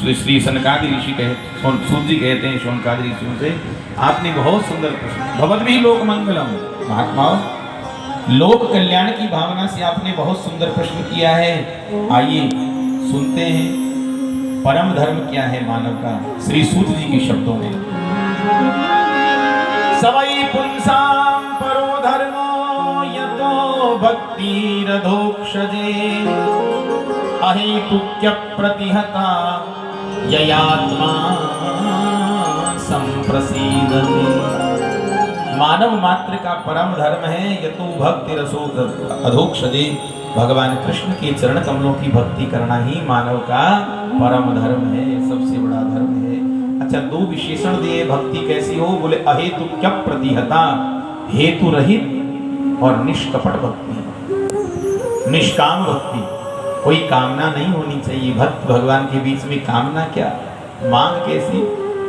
श्री सनकादि ऋषि सूत जी कहते हैं शौनकादि ऋषियों से, आपने बहुत सुंदर प्रश्न, भवद्भिः लोक मंगलम, महात्माओं लोक कल्याण की भावना से आपने बहुत सुंदर प्रश्न किया है। आइए सुनते हैं परम धर्म क्या है मानव का, श्री सूत जी के शब्दों में। सवै पुंसाम परो धर्मो यतो भक्तिरधोक्षजे अहेतुक्य प्रतिहता ययात्मा संप्रसीदति। मानव मात्र का परम धर्म है यतो भक्ति रसो अधोक्षजे, भगवान कृष्ण के चरण कमलों की भक्ति करना ही मानव का परम धर्म है, सबसे बड़ा धर्म है। अच्छा, दो विशेषण दिए भक्ति कैसी हो, बोले अहेतुक्य प्रतिहता, हेतु रहित और निष्कपट भक्ति, निष्काम भक्ति, कोई कामना नहीं होनी चाहिए। भक्त भगवान के बीच में कामना क्या, मांग कैसी,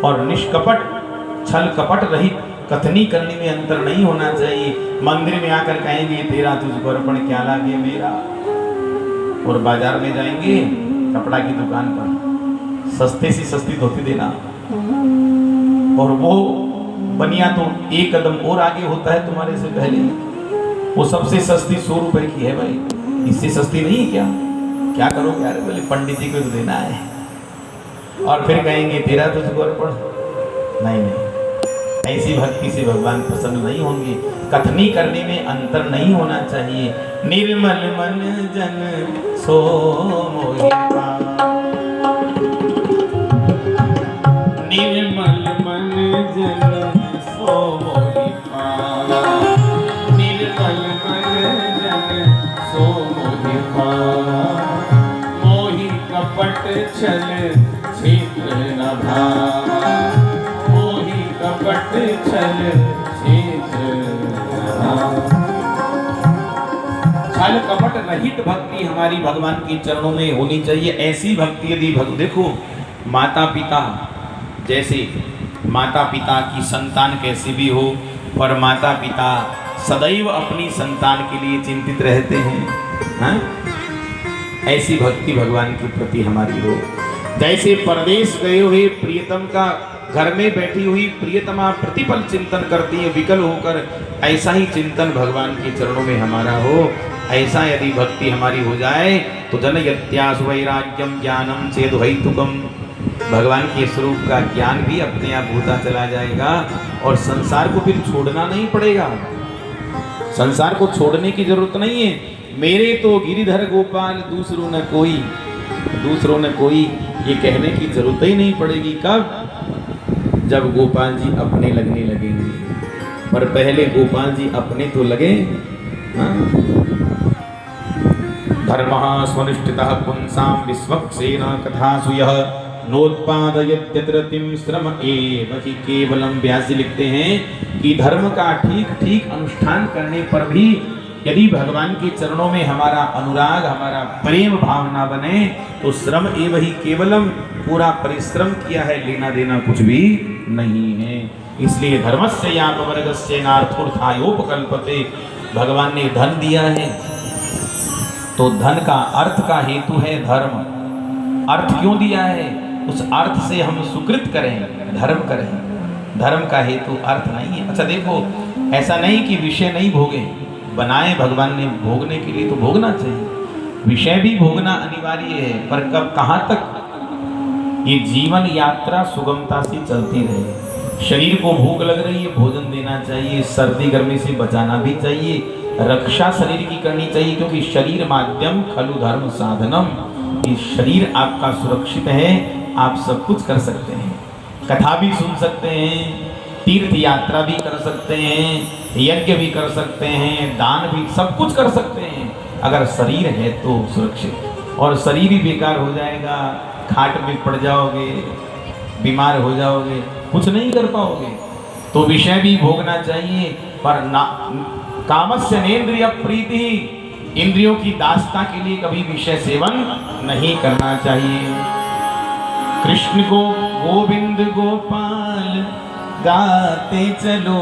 और निष्कपट छल कपट रहित, कथनी करने में अंतर नहीं होना चाहिए। मंदिर में आकर कहेंगे तेरा तुझको अर्पण क्या लागे मेरा, और बाजार में जाएंगे कपड़ा की दुकान पर सस्ते से सस्ती धोती देना, और वो बनिया तो एक कदम और आगे होता है तुम्हारे से पहले, वो सबसे सस्ती 100 रुपए की है भाई, इससे सस्ती नहीं क्या, क्या करोगे यार, बोले पंडित जी को तो देना है, और फिर कहेंगे तेरा तुझको अर्पण। नहीं, ऐसी भक्ति से भगवान प्रसन्न नहीं होंगे। कथनी करने में अंतर नहीं होना चाहिए। निर्मल मन जन सो मोहि पाया, निर्मल मन जन सो मोहि पाया, निर्मल मन जन सो मोहि पाया, मोहि कपट छल छिद्र न भावा, कपट छल छल कपट रहित भक्ति हमारी भगवान के चरणों में होनी चाहिए। ऐसी भक्ति यदि देखो माता पिता, जैसे माता पिता की संतान कैसी भी हो, पर माता पिता सदैव अपनी संतान के लिए चिंतित रहते हैं, हाँ? ऐसी भक्ति भगवान के प्रति हमारी हो। जैसे परदेश गए हुए प्रियतम का घर में बैठी हुई प्रियतमा प्रतिपल चिंतन करती है विकल होकर, ऐसा ही चिंतन भगवान के चरणों में हमारा हो। ऐसा यदि भक्ति हमारी हो जाए तो जनयत्यासु वैराग्यम ज्ञानम चेदुहैतुकम, भगवान के स्वरूप का ज्ञान भी अपने आप होता चला जाएगा, और संसार को फिर छोड़ना नहीं पड़ेगा। संसार को छोड़ने की जरूरत नहीं है। मेरे तो गिरिधर गोपाल दूसरों न कोई, दूसरों न कोई, ये कहने की जरूरत ही नहीं पड़ेगी। कब? जब गोपाल जी अपने लगने लगेंगे, पर पहले गोपाल जी अपने तो लगे। धर्मः स्वनिष्ठितः पुंसां विश्वक्सेन कथासु यः नोत्पादयत्यत्रतिं श्रम एव हि केवलम। व्यास जी लिखते हैं कि धर्म का ठीक ठीक अनुष्ठान करने पर भी यदि भगवान के चरणों में हमारा अनुराग, हमारा प्रेम भावना बने तो श्रम एव ही केवलम, पूरा परिश्रम किया है, लेना देना कुछ भी नहीं है। इसलिए धर्मस्य यापवर्गस्य नार्थोर्थायोपकल्पते, भगवान ने धन दिया है तो धन का अर्थ का हेतु है धर्म। अर्थ क्यों दिया है? उस अर्थ से हम सुकृत करें, धर्म करें। धर्म का हेतु अर्थ नहीं है। अच्छा देखो, ऐसा नहीं कि विषय नहीं भोगे, बनाए भगवान ने भोगने के लिए तो भोगना चाहिए, विषय भी भोगना अनिवार्य है, पर कब कहाँ तक? ये जीवन यात्रा सुगमता से चलती रहे। शरीर को भूख लग रही है, भोजन देना चाहिए, सर्दी गर्मी से बचाना भी चाहिए, रक्षा शरीर की करनी चाहिए, क्योंकि शरीर माध्यम खलु धर्म साधनम। ये शरीर आपका सुरक्षित है, आप सब कुछ कर सकते हैं, कथा भी सुन सकते हैं, तीर्थ यात्रा भी कर सकते हैं, यज्ञ भी कर सकते हैं, दान भी, सब कुछ कर सकते हैं, अगर शरीर है तो सुरक्षित। और शरीर ही बेकार हो जाएगा, खाट में पड़ जाओगे, बीमार हो जाओगे, कुछ नहीं कर पाओगे। तो विषय भी भोगना चाहिए, पर ना कामस्य नेन्द्रिय प्रीति, इंद्रियों की दासता के लिए कभी विषय सेवन नहीं करना चाहिए। कृष्ण को गोविंद गोपाल गाते चलो,